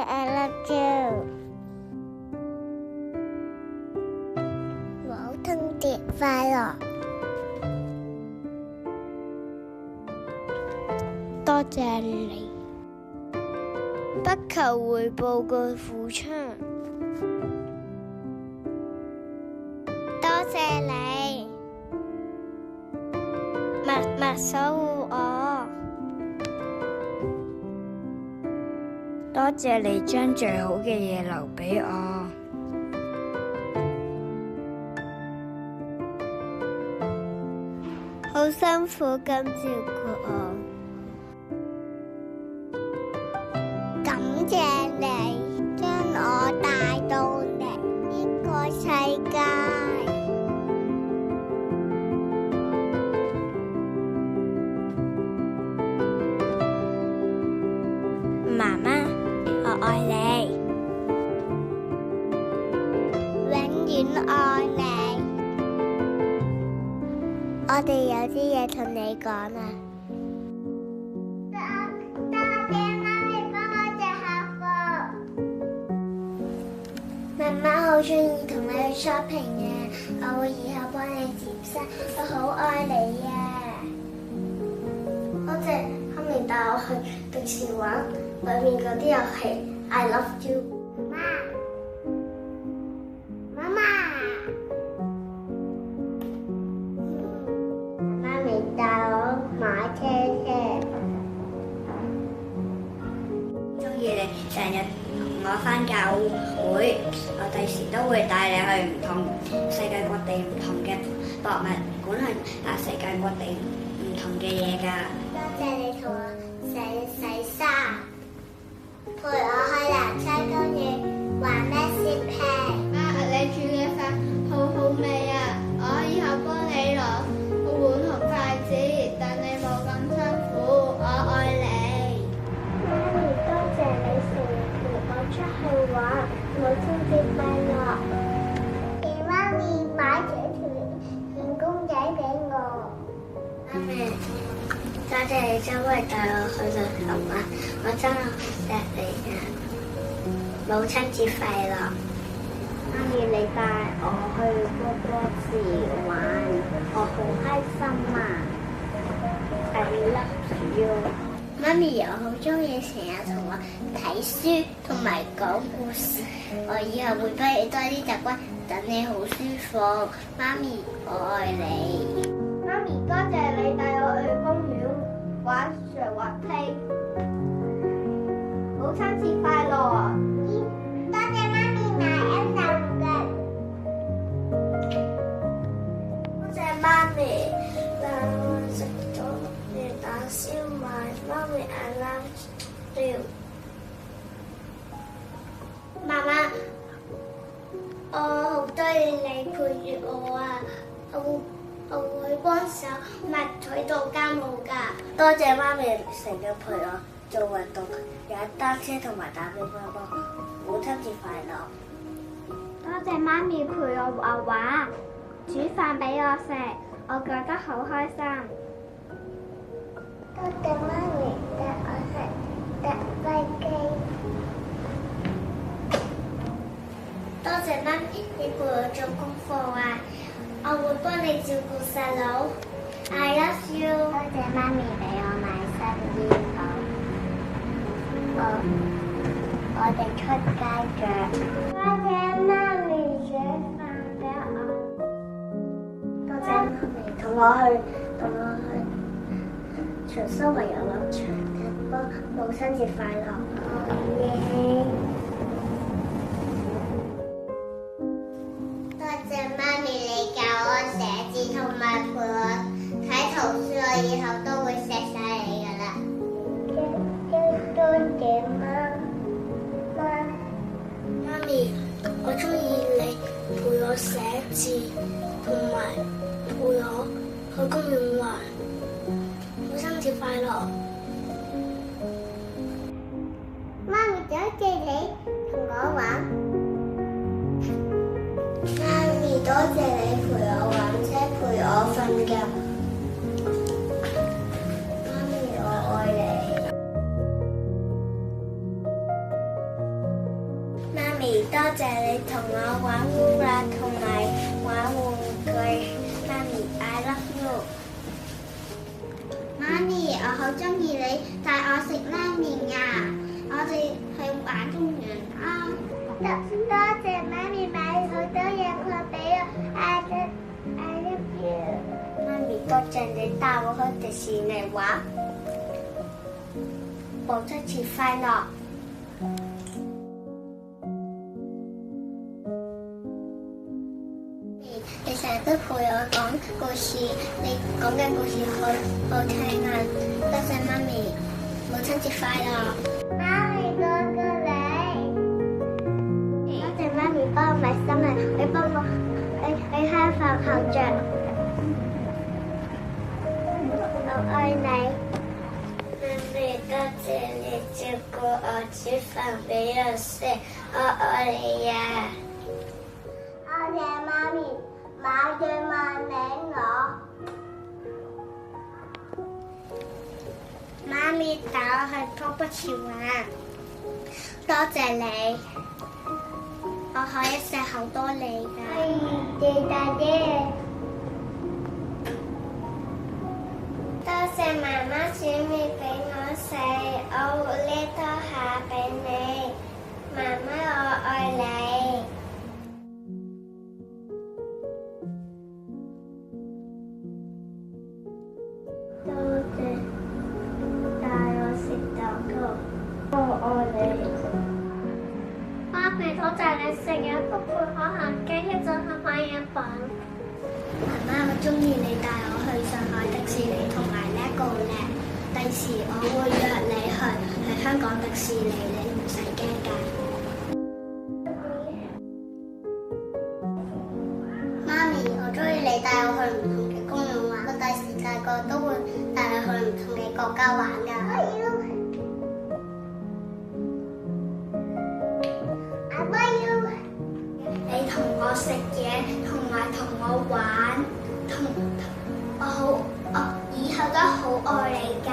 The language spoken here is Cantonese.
I love you。母親節快樂！多謝你，不求回報嘅付出。多謝你，默默守護我。多謝你將最好嘅嘢留俾我。好辛苦咁照顧我，感謝你將我帶到嚟呢個世界。媽媽，我愛你，永遠愛你。我哋有啲嘢同你講啊！多謝媽咪幫我着校服。媽媽好中意同你去 shopping 嘅，我會以後幫你接衫，我好愛你啊！多謝媽咪帶我去迪士尼玩，裏面嗰啲遊戲 I love you。媽媽。帶我買車車，中意你成日同我返教會，我第時都會帶你去唔同世界各地唔同嘅博物館去睇世界各地唔同嘅嘢㗎。多謝你同我洗衫，陪我去南山公園玩咩雪皮。媽，你煮嘅飯好好味啊！我以後幫你攞碗同筷子，等你冇咁辛苦，我愛你。媽咪，多謝你成日陪我出去玩，母親節快樂。請媽咪買咗條公仔俾我。媽咪，多謝你周圍帶我去旅行玩，我真係好錫你啊！母親節快樂。媽咪，你帶我去多多士玩，我好開心啊！I love you。媽咪又好中意成日同我睇書同埋講故事，我以後會幫你多啲習慣，等你好舒服。媽咪，我愛你。媽咪，多謝你帶我去公園玩滑滑梯。母親節快樂！多謝媽咪買一陣嘅。多謝媽咪帶我食咗魚蛋燒賣。媽咪 I love you。媽媽，我好多謝你陪住我啊！我會幫手抹水做家務㗎。多謝媽咪成日陪我做運動，踩單車同埋打乒乓波。母親節快樂！多謝媽咪陪我畫畫，煮飯俾我食，我覺得好開心。多謝媽咪帶我去搭飛機。多謝媽咪你陪我做功課啊！我會幫你照顧細佬。I love you。多謝媽咪俾我買新衣服，我哋出街着。多謝媽咪煮飯俾我。多謝媽咪同我去長洲圍遊樂場踢波。母親節快樂！我愛你。多謝媽咪你教我寫字同埋陪我睇圖書，我以後都會錫晒你㗎啦。多謝媽咪，我中意你陪我寫字同埋陪我去公園玩。母親節快樂！媽咪多謝你同我玩。媽咪多謝你陪我玩車，陪我瞓覺。媽咪我愛你。謝你同我玩烏啦同埋玩玩具，媽咪 I love you。媽咪，我好中意你帶我食拉麵呀！我哋去玩公園啊！多謝媽咪買好多嘢過俾我，I love you。媽咪，多謝你帶我去迪士尼玩，母親節快樂！你成日都陪我講故事，你講嘅故事好好聽啊！多謝媽咪，母親節快樂！媽咪多謝你，多謝媽咪幫我買衫啊！你幫我去開飯後着，我愛你。媽咪多謝你照顧我，煮飯俾我食，我愛你呀！多謝媽咪買對襪俾我，媽咪帶我去瀑布池玩，多謝你，我可以食好多你㗎。謝大姐，多謝媽媽煮麵俾我食，我會拎多下俾你，媽媽我愛你。多謝帶我食蛋糕，我愛你。媽咪，多謝你成日都陪我行街，一陣去買嘢品。媽媽，我中意你帶我去上海迪士尼同埋Legoland，第時我會約你去香港迪士尼，你唔使驚㗎。媽咪，我中意你帶我去唔同嘅公園玩，我第時大個都會帶你去唔同嘅國家玩㗎。你同我食嘢，同埋同我玩，我以後都好愛你㗎。